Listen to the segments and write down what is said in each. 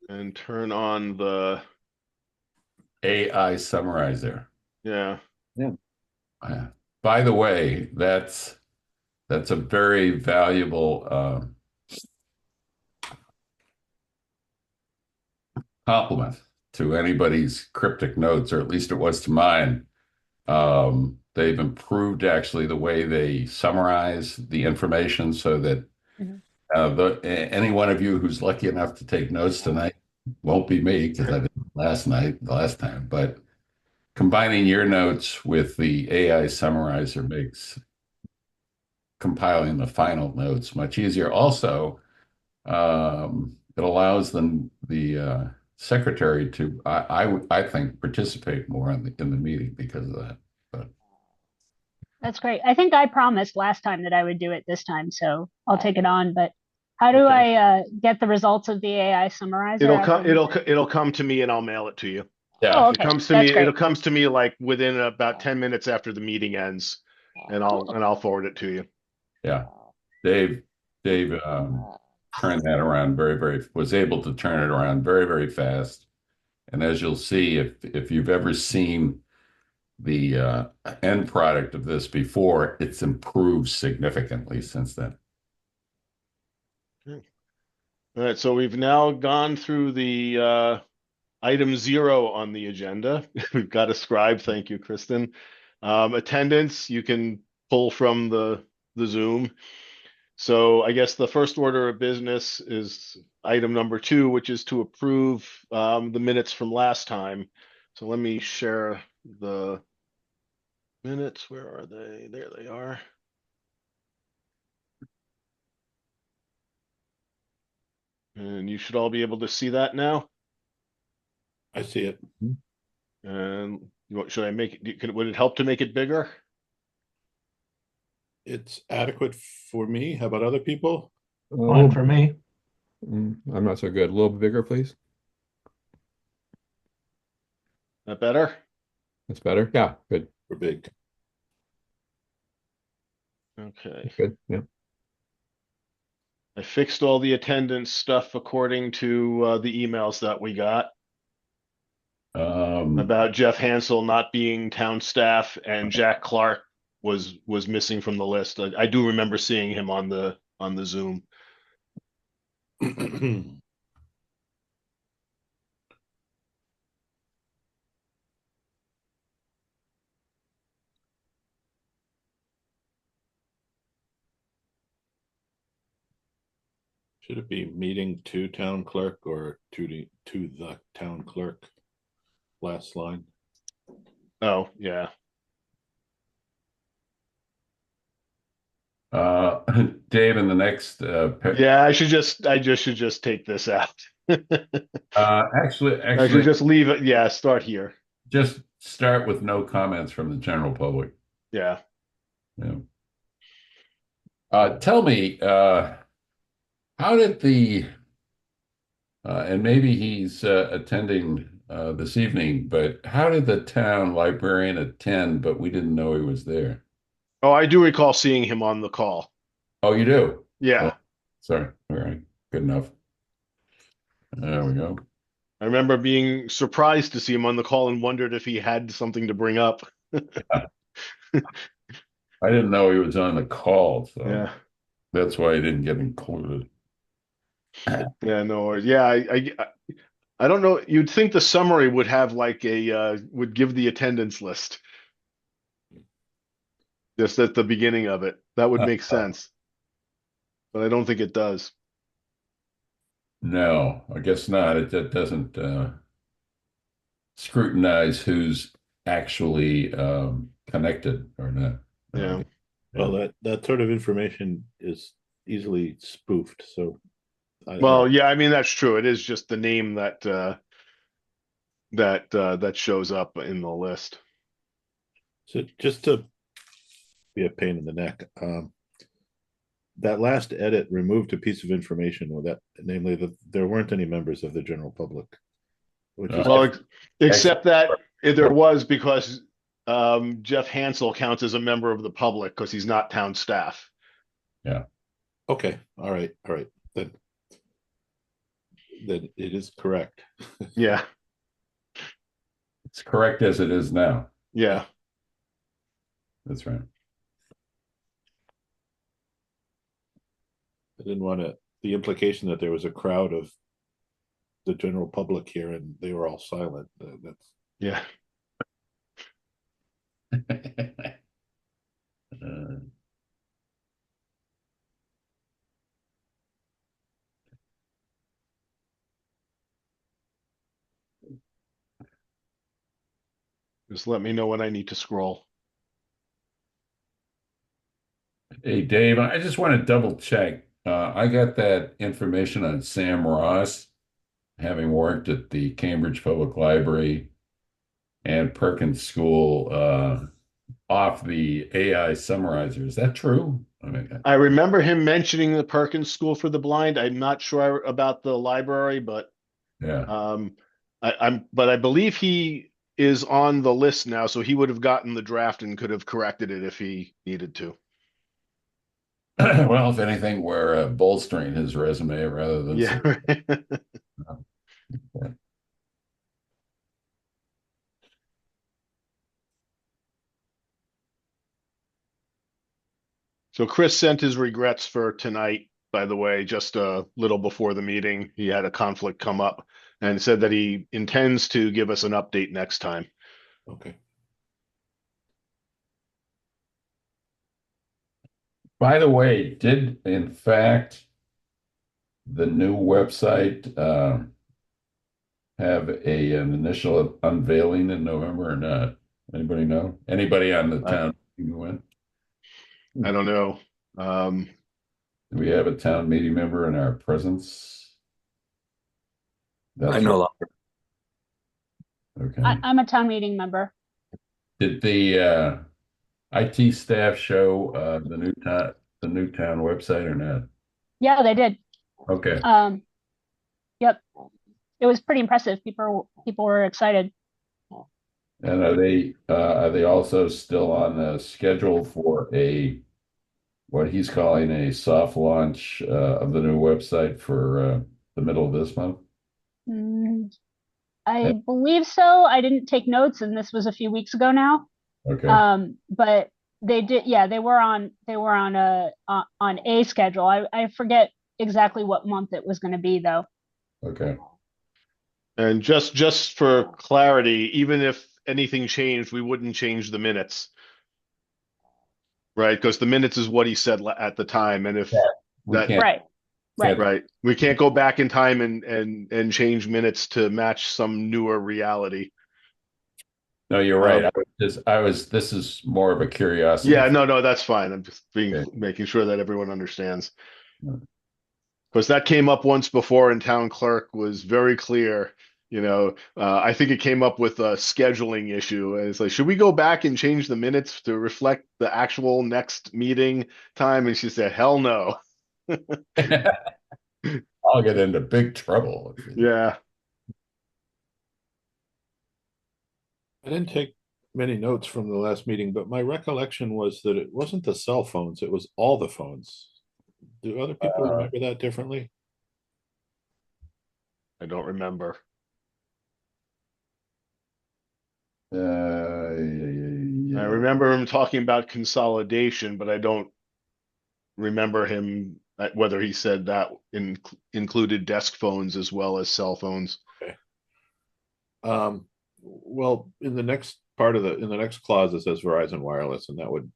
and turn on the, AI summarizer. yeah. Yeah. Uh, by the way, that's a very valuable compliment to anybody's cryptic notes, or at least it was to mine. They've improved actually the way they summarize the information so that Mhm. any one of you who's lucky enough to take notes tonight won't be me because I did last night, the last time, but combining your notes with the AI summarizer makes compiling the final notes much easier. Also, it allows the secretary to, I think, participate more in the meeting because of that. But That's great. I think I promised last time that I would do it this time, so I'll take it on. But how do Okay. I get the results of the AI summarizer It'll after come, we? it'll come to me and I'll mail it to you. yeah, Oh, It okay. comes to me, That's it'll great. comes to me like within about 10 minutes after the meeting ends, and Cool. I'll forward it to you. yeah. Dave, Dave turned that around was able to turn it around very fast. And as you'll see, if you've ever seen the end product of this before, it's improved significantly since then. Okay. All right, so we've now gone through the item 0 on the agenda. We've got a scribe. Thank you, Kristen. Attendance, you can pull from the Zoom. So I guess the first order of business is item number 2, which is to approve the minutes from last time. So let me share the minutes. Where are they? There they are. And you should all be able to see that now. I see it. And should I make it? Would it help to make it bigger? It's adequate for me. How about other people? Fine for me. I'm not so good. A little bit bigger, please. That better? That's better. Yeah, good. We're big. Okay. Good. Yeah. I fixed all the attendance stuff according to the emails that we got Um, about Jeff Hansel not being town staff and Jack Clark was missing from the list. I do remember seeing him on the Zoom. Should it be meeting to town clerk or to the town clerk? Last line. Oh, yeah. uh, Dave, in the next, Yeah, I just should just take this out. I should actually, just leave it. Yeah, start here. just start with no comments from the general public. Yeah. Yeah. Tell me, how did and maybe he's attending this evening, but how did the town librarian attend, but we didn't know he was there? Oh, I do recall seeing him on the call. Oh, you do? Oh, Yeah. sorry. All right. Good enough. There we go. I remember being surprised to see him on the call and wondered if he had something to bring up. I didn't know he was on the call, so Yeah. that's why I didn't get included. Yeah, no worries. Yeah, I don't know. You'd think the summary would have like a would give the attendance list just at the beginning of it. That would make sense, but I don't think it does. No, I guess not. It doesn't scrutinize who's actually connected or not. No, Yeah. yeah. Well, that sort of information is easily spoofed. So I Well, yeah, I mean that's true. It is just the name that shows up in the list. so just to be a pain in the neck, that last edit removed a piece of information with that, namely that there weren't any members of the general public, which is Well, Actually, except that there was because Jeff Hansel counts as a member of the public because he's not town staff. yeah. okay. All right. Then That it is correct. Yeah, It's correct as it is now. yeah. That's right. I didn't want to, the implication that there was a crowd of the general public here and they were all silent. That's Yeah. Uh, Just let me know when I need to scroll. Hey, Dave, I just want to double check. I got that information on Sam Ross, having worked at the Cambridge Public Library and Perkins School, off the AI summarizer. Is that true? I mean, I remember him mentioning the Perkins School for the Blind. I'm not sure about the library, but yeah. but I believe he is on the list now, so he would have gotten the draft and could have corrected it if he needed to. Well, if anything, we're bolstering his resume rather than Yeah. yeah. So Chris sent his regrets for tonight, by the way, just a little before the meeting. He had a conflict come up and said that he intends to give us an update next time. okay. By the way, did in fact the new website have an initial unveiling in November or not? Anybody know? Anybody on the I, town meeting went? I don't know. Um, Do we have a town meeting member in our presence? I That's no right. longer. Okay. I'm a town meeting member. Did the IT staff show the new town website or not? Yeah, they did. Okay. Yep. It was pretty impressive. People were excited. And are they also still on the schedule for a what he's calling a soft launch of the new website for the middle of this month? Mm, Yeah. I believe so. I didn't take notes, and this was a few weeks ago now. Okay. But they did. Yeah, they were on a schedule. I forget exactly what month it was going to be though. Okay. and just for clarity, even if anything changed, we wouldn't change the minutes, right? Because the minutes is what he said at the time, and if Yeah. We that can't Right. Right. can't right, we can't go back in time and change minutes to match some newer reality. No, you're right. Um, This is more of a curiosity. yeah, no, that's fine. I'm just Okay. making sure that everyone understands. Because that came up once before, and town clerk was very clear. I think it came up with a scheduling issue. And it's like, should we go back and change the minutes to reflect the actual next meeting time? And she said, hell no. I'll get into big trouble. Yeah. I didn't take many notes from the last meeting, but my recollection was that it wasn't the cell phones, it was all the phones. Do other people Uh, remember that differently? I don't remember. I yeah. remember him talking about consolidation, but I don't remember him whether he said that included desk phones as well as cell phones. Okay. Well, in the next in the next clause, it says Verizon Wireless, and that would,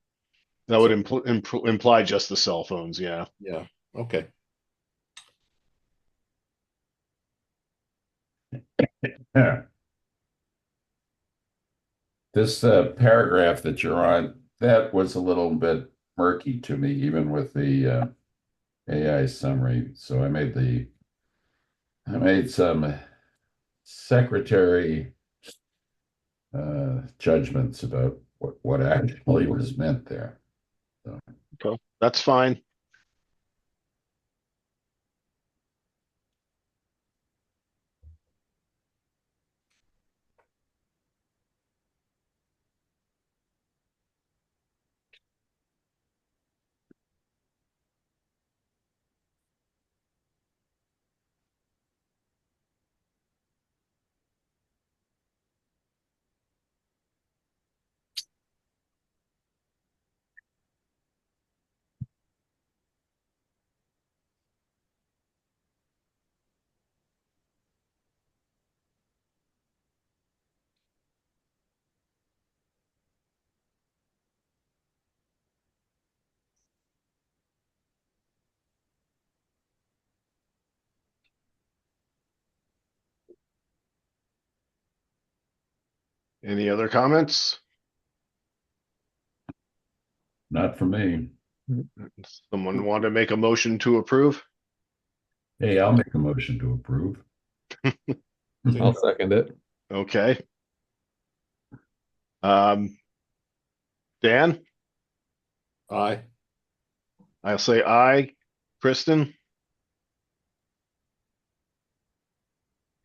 That would so, imply just the cell phones. Yeah. yeah, okay. Yeah. This paragraph that you're on, that was a little bit murky to me, even with the AI summary. So I made some secretary judgments about what actually was meant there. So, Okay. That's fine. Any other comments? Not for me. Someone want to make a motion to approve? Hey, I'll make a motion to approve. I'll second it. Okay. Um, Dan, Aye. I'll say aye. Kristen,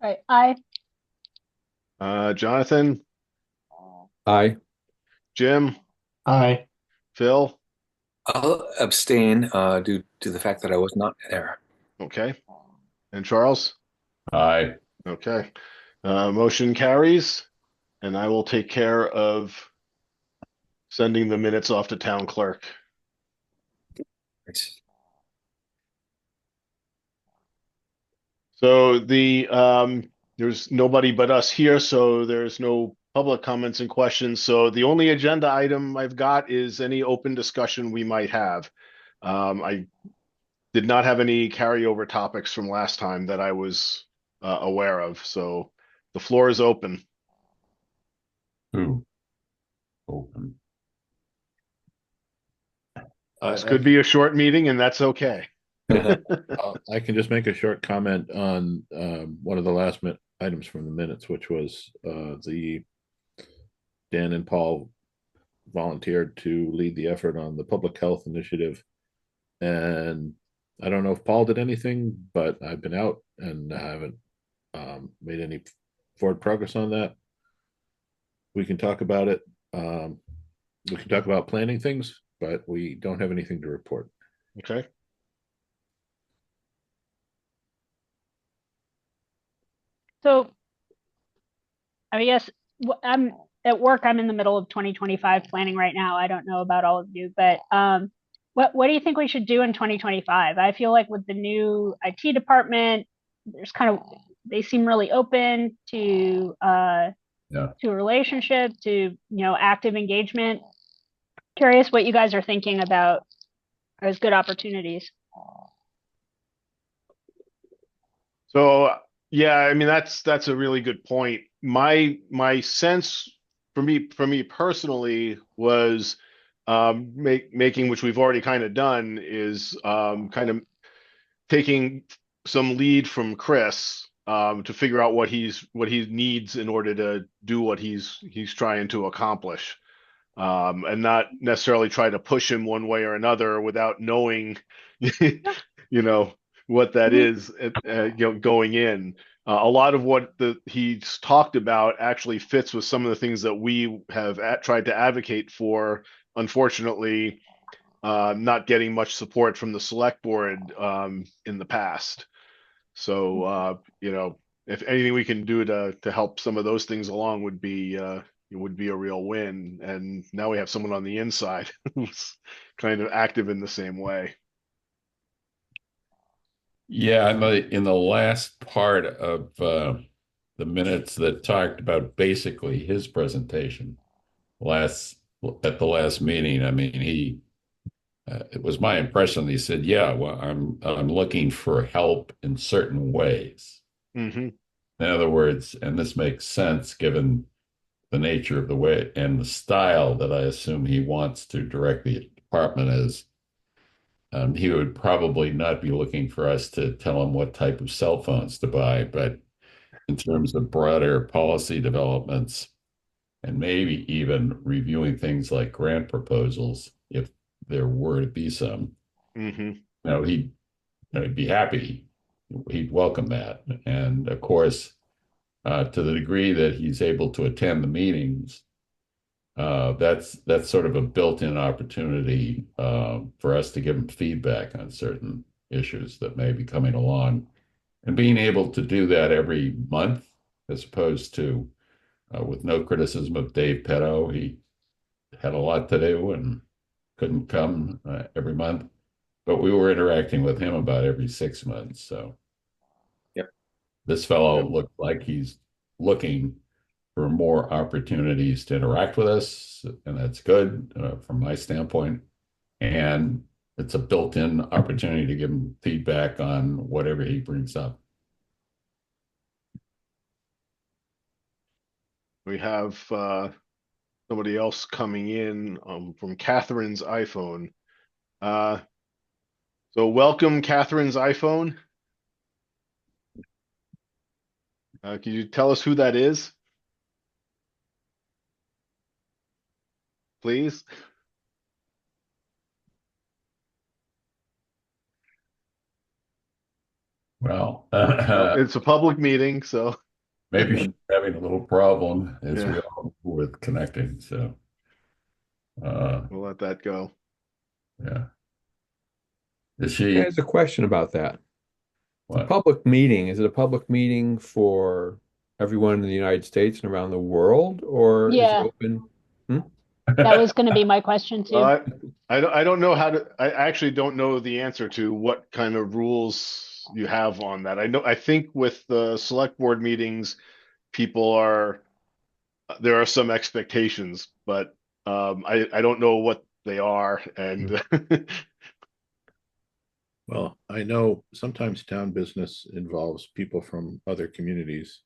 Right, I, Jonathan, Aye. Jim, Aye. Phil. I'll abstain due to the fact that I was not there. Okay. And Charles? Aye. Okay. Motion carries, and I will take care of sending the minutes off to town clerk. So there's nobody but us here, so there's no public comments and questions. So the only agenda item I've got is any open discussion we might have. I did not have any carryover topics from last time that I was aware of, so the floor is open. Who? Open. This could be a short meeting, and that's okay. I can just make a short comment on one of the last items from the minutes, which was the Dan and Paul volunteered to lead the effort on the public health initiative. And I don't know if Paul did anything, but I've been out and I haven't made any forward progress on that. We can talk about it. We can talk about planning things, but we don't have anything to report. Okay. so I guess I'm at work. I'm in the middle of 2025 planning right now. I don't know about all of you, but what do you think we should do in 2025? I feel like with the new IT department, there's they seem really open to to a relationship, to active engagement. Curious what you guys are thinking about as good opportunities. So yeah, I mean that's a really good point. My sense for me personally was making, which we've already kind of done, is kind of taking some lead from Chris to figure out what he needs in order to do what he's trying to accomplish, and not necessarily try to push him one way or another without knowing, you know, what that is, going in. A lot of what he's talked about actually fits with some of the things that we have tried to advocate for. Unfortunately, not getting much support from the select board in the past. So, if anything we can do to help some of those things along would be it would be a real win. And now we have someone on the inside who's kind of active in the same way. Yeah, in the last part of the minutes that talked about basically his presentation last at the last meeting. I mean, it was my impression he said, "Yeah, well, I'm looking for help in certain ways." Hmm. In other words, and this makes sense given the nature of the way and the style that I assume he wants to direct the department is. He would probably not be looking for us to tell him what type of cell phones to buy, but in terms of broader policy developments and maybe even reviewing things like grant proposals, if there were to be some, Hmm. he'd be happy. He'd welcome that. And of course, to the degree that he's able to attend the meetings, that's sort of a built-in opportunity for us to give him feedback on certain issues that may be coming along, and being able to do that every month, as opposed to with no criticism of Dave Petto, he had a lot to do and couldn't come every month, but we were interacting with him about every 6 months. So, Yep. This fellow looked like he's looking for more opportunities to interact with us, and that's good from my standpoint. And it's a built-in opportunity to give him feedback on whatever he brings up. We have somebody else coming in from Catherine's iPhone. So welcome, Catherine's iPhone. Can you tell us who that is, please? Well, It's a public meeting, so maybe she's having a little problem as yeah, we all with connecting. So, we'll let that go. yeah. Is There's she a question about that. The what? public meeting, is it a public meeting for everyone in the United States and around the world, or is it Yeah, open? Hmm? that was going to be my question Well, too. I don't know how to. I actually don't know the answer to what kind of rules you have on that. I think with the select board meetings, people are there are some expectations, but I don't know what they are, and Well, I know sometimes town business involves people from other communities,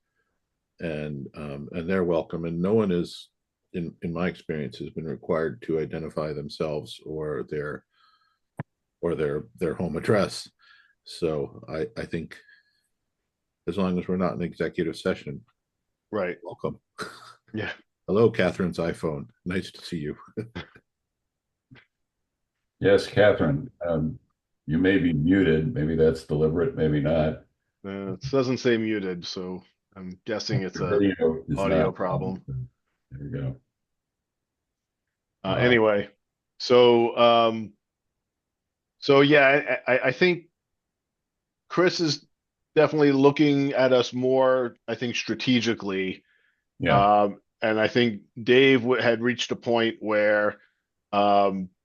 and they're welcome. And no one is, in my experience, has been required to identify themselves or their home address. So I think as long as we're not in executive session, right, welcome. yeah. Hello, Catherine's iPhone. Nice to see you. Yes, Catherine. You may be muted. Maybe that's deliberate, maybe not. It doesn't say muted, so I'm guessing it's Your a video is audio not. problem. There you go. Anyway, so so yeah, I think Chris is definitely looking at us more, I think, strategically. Yeah. And I think Dave had reached a point where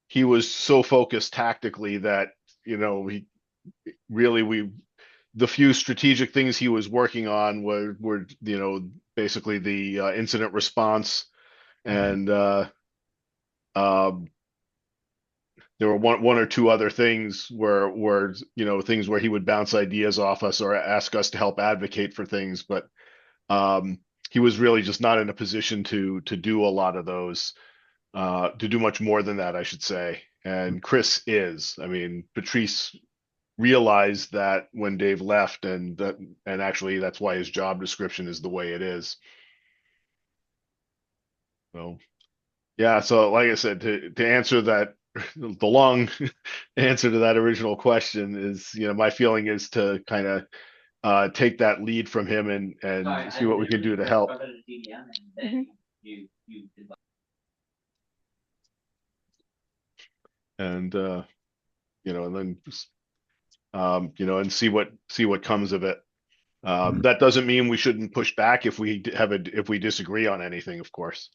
he was so focused tactically that, he really the few strategic things he was working on were basically the incident response and um, there were one or two other things where things where he would bounce ideas off us or ask us to help advocate for things, but um, he was really just not in a position to do a lot of those, to do much more than that, I should say. And Chris is. I mean, Patrice realized that when Dave left, and actually that's why his job description is the way it is. So yeah, so like I said, to answer that, the long answer to that original question is, my feeling is to kind of take that lead from him and see what we can do to help. Mhm. And and then and see what comes of it. That doesn't mean we shouldn't push back if we disagree on anything, of course.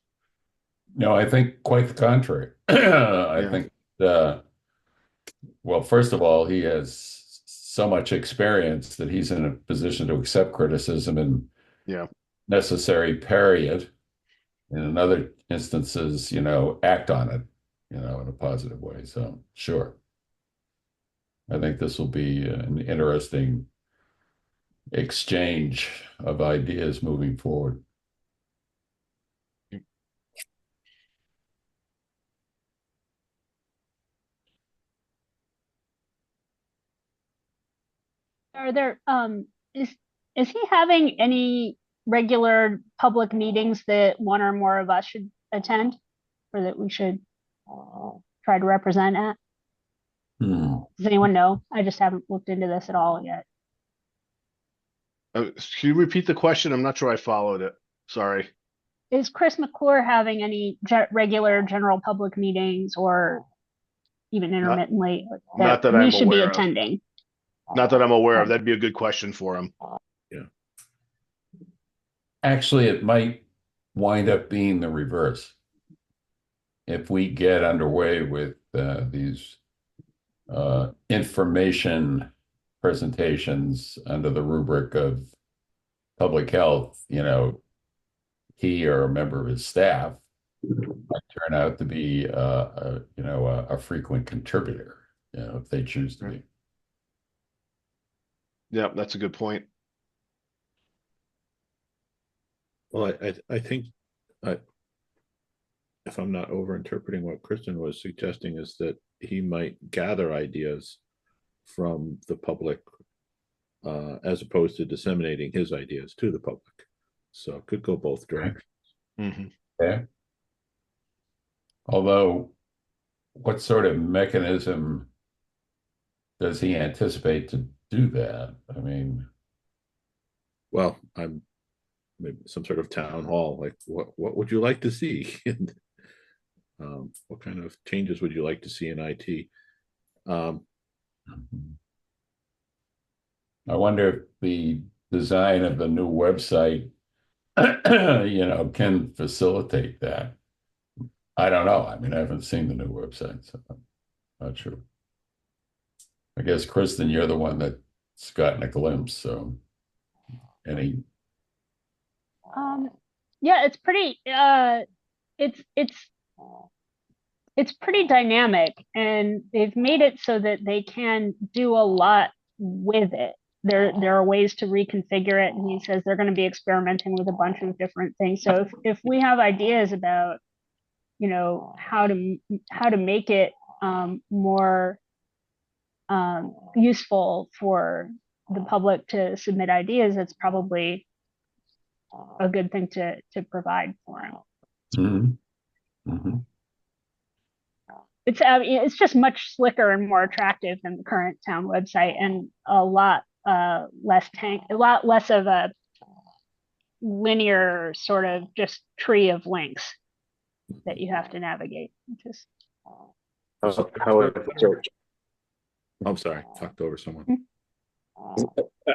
No, I think quite the contrary. I Yeah, think, well, first of all, he has so much experience that he's in a position to accept criticism and yeah. necessary parry it. In other instances, act on it, in a positive way. So, sure. I think this will be an interesting exchange of ideas moving forward. Are there is he having any regular public meetings that one or more of us should attend, or that we should try to represent at? Hmm. Does anyone know? I just haven't looked into this at all yet. Can you repeat the question? I'm not sure I followed it. Sorry. Is Chris McClure having any regular general public meetings or even Not intermittently not that that we I'm should be aware of. attending? Not that I'm aware of. Okay. That'd be a good question for him. Yeah. Actually, it might wind up being the reverse. If we get underway with these information presentations under the rubric of public health, he or a member of his staff might turn out to be, a frequent contributor, if they choose to be. Yeah, that's a good point. Well, I think if I'm not overinterpreting what Kristen was suggesting, is that he might gather ideas from the public as opposed to disseminating his ideas to the public. So it could go both directions. Mhm. Okay. Although, what sort of mechanism does he anticipate to do that? I mean, Well, I'm maybe some sort of town hall, like what would you like to see? And what kind of changes would you like to see in IT? I wonder if the design of the new website, can facilitate that. I don't know. I mean, I haven't seen the new website, so I'm not sure. I guess, Kristen, you're the one that's gotten a glimpse, so any. Yeah, it's pretty it's it's pretty dynamic, and they've made it so that they can do a lot with it. There are ways to reconfigure it, and he says they're going to be experimenting with a bunch of different things. So if we have ideas about, how to make it more useful for the public to submit ideas, that's probably a good thing to provide for them. Mhm. Mhm. It's just much slicker and more attractive than the current town website, and a lot less of a linear sort of just tree of links that you have to navigate. Just How would the search? I'm sorry, talked over someone.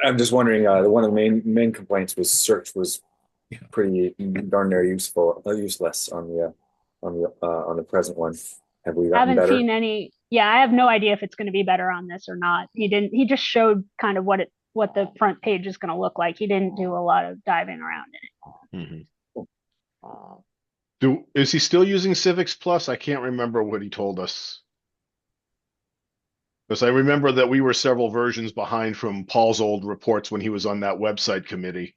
I'm just wondering. One of the main complaints was search was Yeah. pretty darn near useless on the present one. Have we gotten haven't better? seen any. Yeah, I have no idea if it's going to be better on this or not. He just showed kind of what the front page is going to look like. He didn't do a lot of diving around in it. Is he still using Civics Plus? I can't remember what he told us. Because I remember that we were several versions behind from Paul's old reports when he was on that website committee.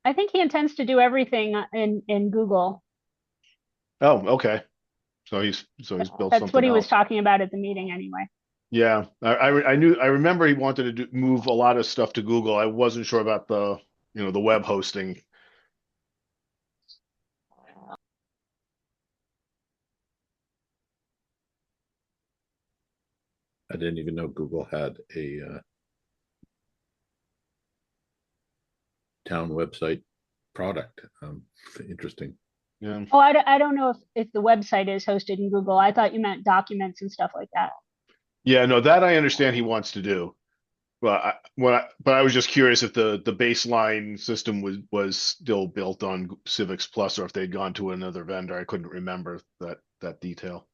I think he intends to do everything in Google. Oh, okay. So he's built That's something what he was else. talking about at the meeting anyway. Yeah, I remember he wanted to move a lot of stuff to Google. I wasn't sure about the web hosting. I didn't even know Google had a town website product. Interesting. Yeah. Oh, I don't know if the website is hosted in Google. I thought you meant documents and stuff like that. Yeah, no, that I understand he wants to do. But I was just curious if the baseline system was still built on Civics Plus or if they'd gone to another vendor. I couldn't remember that detail.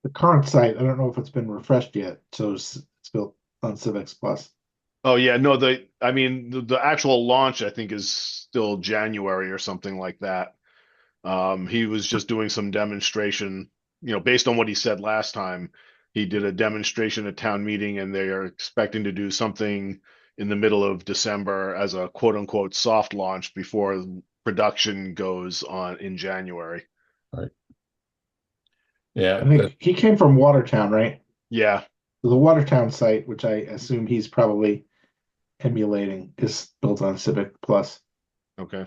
The current site, I don't know if it's been refreshed yet, so it's built on Civics Plus. Oh yeah, no, I mean the actual launch I think is still January or something like that. He was just doing some demonstration, based on what he said last time. He did a demonstration at town meeting, and they are expecting to do something in the middle of December as a quote unquote soft launch before production goes on in January. Right. Yeah. I think he came from Watertown, right? Yeah. The Watertown site, which I assume he's probably emulating, is built on Civic Plus. Okay.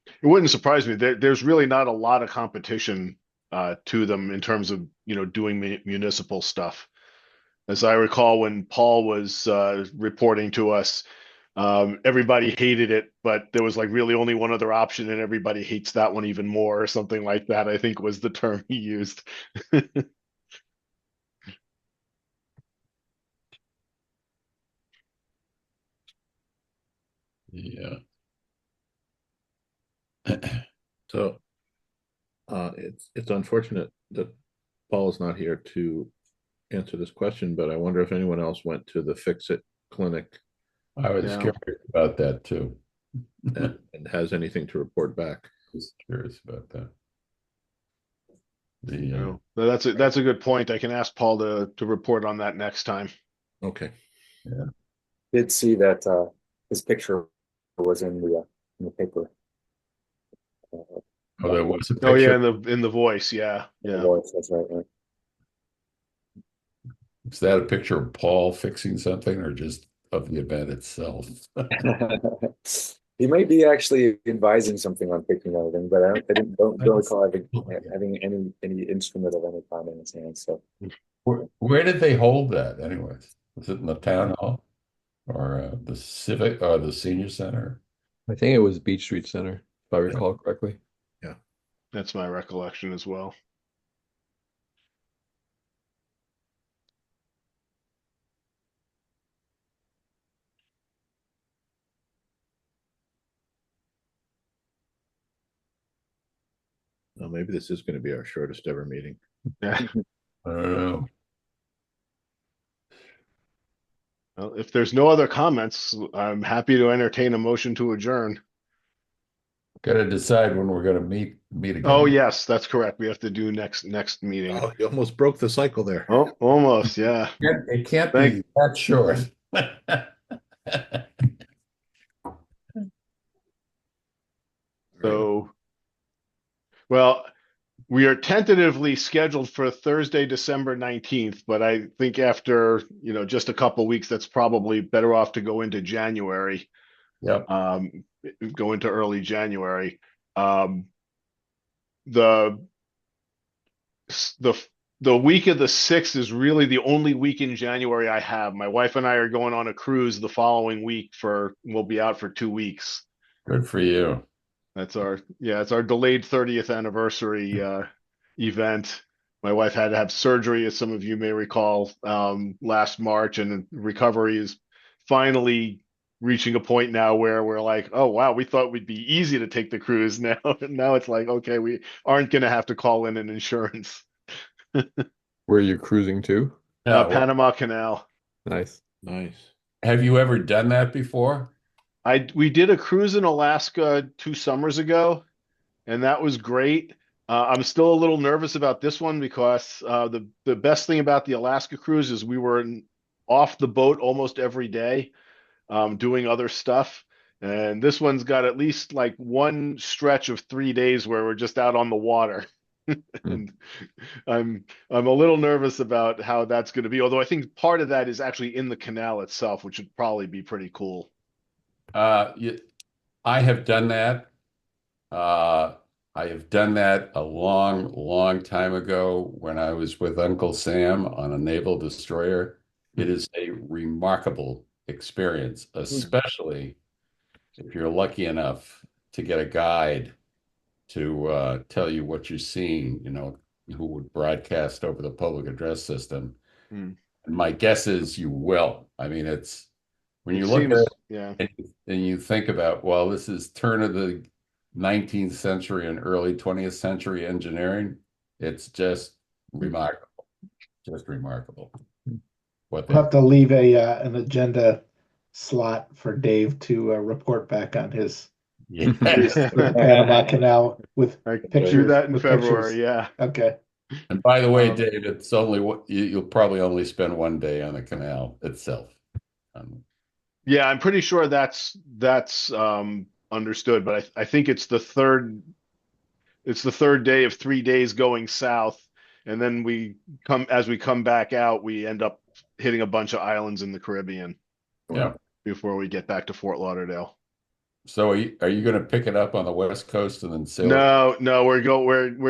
It wouldn't surprise me. There's really not a lot of competition to them in terms of doing municipal stuff. As I recall, when Paul was reporting to us, everybody hated it, but there was like really only one other option, and everybody hates that one even more, or something like that, I think was the term he used. Yeah. So it's unfortunate that Paul is not here to answer this question, but I wonder if anyone else went to the Fix It clinic I was Yeah. curious about that too. and has anything to report back. Just curious about that. The That's a good point. I can ask Paul to report on that next time. Okay. Did see that his picture was in the paper. oh, there was a Oh yeah, picture. in the voice, yeah, In the yeah. voice, that's right. Is that a picture of Paul fixing something or just of the event itself? Yeah. He might be actually advising something on picking anything, but don't recall having any instrument of any kind in his hand. So Where did they hold that anyways? Was it in the town hall or the civic or the senior center? I think it was Beach Street Center, if I recall correctly. That's my recollection as well. Well, maybe this is going to be our shortest ever meeting. Yeah. I don't know. Well, if there's no other comments, I'm happy to entertain a motion to adjourn. Got to decide when we're going to meet Oh, again. yes, that's correct. We have to do next meeting. Oh, you almost broke the cycle there. Oh, almost, yeah. It can't Thank- be that short. So, well, we are tentatively scheduled for Thursday, December 19th, but I think after, just a couple weeks, that's probably better off to go into January, Yep. go into early January. Um, the the the week of the 6th is really the only week in January I have. My wife and I are going on a cruise the following week we'll be out for 2 weeks. Good for you. It's our delayed 30th anniversary event. My wife had to have surgery, as some of you may recall, last March, and recovery is finally reaching a point now where we're like, oh wow, we thought we'd be easy to take the cruise now. Now it's like, okay, we aren't going to have to call in an insurance. Where you're cruising to? Yeah, well, Panama Canal. Nice. Nice. have you ever done that before? We did a cruise in Alaska 2 summers ago, and that was great. I'm still a little nervous about this one because the best thing about the Alaska cruise is we were off the boat almost every day, doing other stuff. And this one's got at least like one stretch of 3 days where we're just out on the water. And I'm a little nervous about how that's going to be. Although I think part of that is actually in the canal itself, which would probably be pretty cool. I have done that. Uh, I have done that a long, long time ago when I was with Uncle Sam on a naval destroyer. It is a remarkable experience, especially if you're lucky enough to get a guide to tell you what you're seeing, who would broadcast over the public address system. Mm. And my guess is you will. I mean, it's when It you look at seems, it yeah. and you think about, well, this is turn of the 19th century and early 20th century engineering. It's just remarkable. Just remarkable. What We'll they have to leave an agenda slot for Dave to report back on his cruise to the Panama Canal with I can do pictures. that in with February, pictures. yeah. Okay. And by the way, Um, Dave, it's only what you'll probably only spend one day on the canal itself. Yeah, I'm pretty sure that's understood, but I think it's the third day of 3 days going south, and then as we come back out, we end up hitting a bunch of islands in the Caribbean Yeah. before we get back to Fort Lauderdale. So are you going to pick it up on the West Coast and then sail? No, we're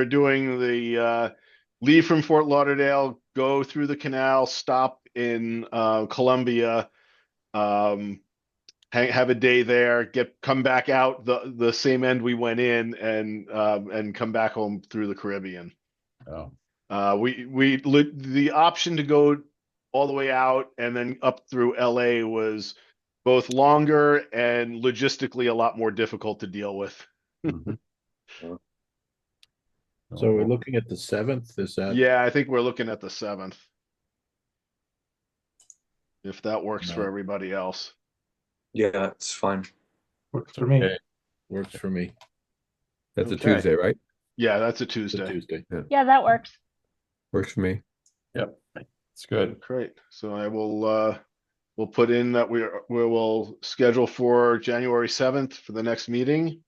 doing the leave from Fort Lauderdale, go through the canal, stop in Columbia, um, have a day there, come back out the same end we went in, and come back home through the Caribbean. Oh, The option to go all the way out and then up through LA was both longer and logistically a lot more difficult to deal with. mhm. So we're looking at the 7th. Is that? Yeah, I think we're looking at the 7th. If that works for No. everybody else. Yeah, it's fine. Works for me. Okay. Works for me. That's a Okay. Tuesday, right? Yeah, that's a It's a Tuesday. Tuesday. Yeah, that works. Works for me. Yep, it's good. Great. So I will we'll put in that we will schedule for January 7th for the next meeting.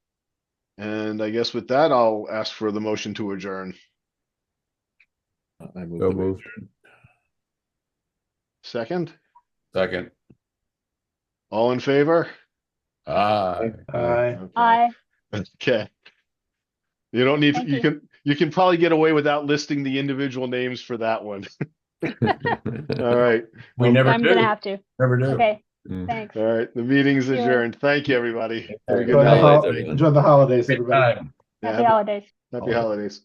And I guess with that, I'll ask for the motion to adjourn. I moved. So the- moved. Second, Second. all in favor? Ah, Aye. Okay. Aye. Okay. You don't need to, Thank you. you can probably get away without listing the individual names for that one. All right. we never I'm do. gonna have to. Never do. Okay, Mm. thanks. All right. The meeting's See you later. adjourned. Thank you, everybody. Have a good Enjoy the, night. holidays, everyone. enjoy the holidays, Great everybody. time. Yeah, Happy holidays. happy holidays.